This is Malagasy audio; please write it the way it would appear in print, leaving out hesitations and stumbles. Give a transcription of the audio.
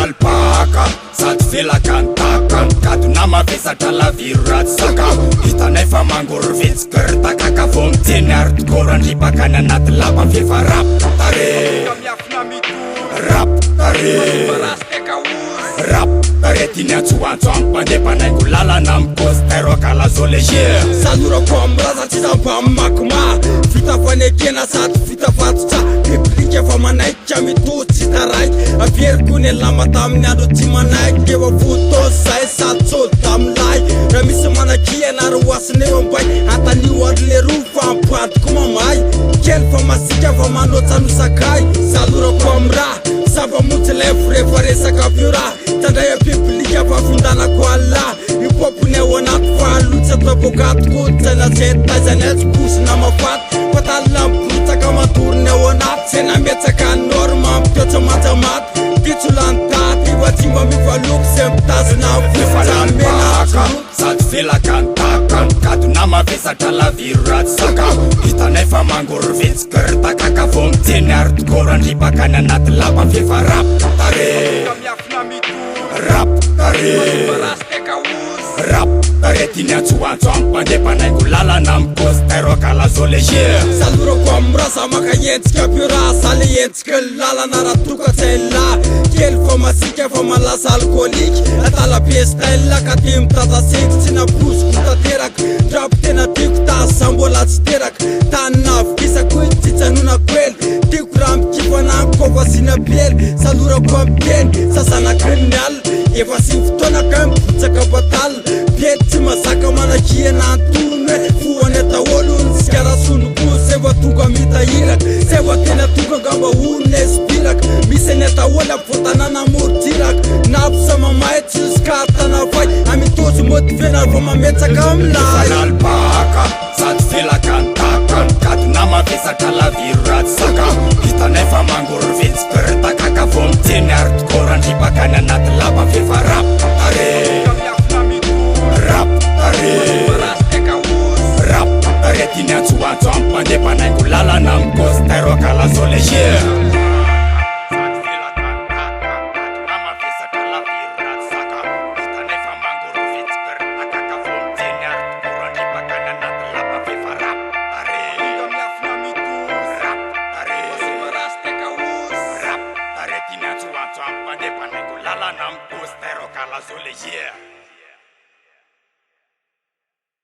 Alpaka, sady vela kantaka kadona mavesatra laviroraty sakafo hitanay fa mangory vetsika ry takaka vo miteny ary tokorandripakany anaty lapa fefa rap tare rap tare rap tare tiny antsoantso ampandepanaiko lalana mipostero akalazo leger salorako amiraza tsy zamba makoma vita fanekena sady vita vatotsa biblika fa manaikika mito tsy taraiky averiko ny lama tamin'ny andro tsy manaiky efa foto zay sady tsôdy amilay raha misy manakiana ary hoasiny eo ambay antanio andro le roa fa ampantiko mamay kely fa masika fa manotsanosakay salorako amiraha zava-motsy lefo rehefa resaka fiora tandray abiblika fa findanako ala ipopony ao anaty fahalotsy atapokatoko tsaina zetaizany atsy posina mafaty fatalina miborotsaka matorony ao anaty tsy nametsaka norma mpitotsa matsamaty pitsolanytaty fa tsy mba mivaloko zay mitazina fofalalpaka sady velakantaka kadona mavesatra laviroraty sakafo hitanay fa mangory vetsika ry takaka vo miteny ary tokorandripakany anaty lapa fefa rap tare rap tare rap tare tiny antsoantso ampandepanaiko lalana mipostero akalazo leger salorako amiraza maka entsika piora sale entsika lalana raha tokatsay la kely fa masika fa malasa alkolika atala-piestaila ka ty mitataseky tsy naposiko tateraka drapo tena tiako tasa mbola tsy teraka tany navikisako i tsy tsanonako ely tiako raha mikifananko kofa sinapely salorako ampeny sasanakiny alina efa sy fotoanaka mibotsaka batala piety tsy mazaka manakiana antonony hoe foany ataolony sikarasonoko sefa tonga mitahiraka sefa tena tonga ngamba onony espiraka misy ny ataoly ampotanana mortiraka naposa mamay tsisykartana fay amitozy motivena vo mametsaka amilay alpaka sady velakantaka kadona mavesatra laviroraty sakafo hitanay fa mangory vetsika ry takaka vo miteny ary tokorandripakany anaty lapa fefa rap tare rap tare rap tare tiny antsoantso ampandepanaiko lalana mipostero akalazo leger Lalana mipostero akalazo leger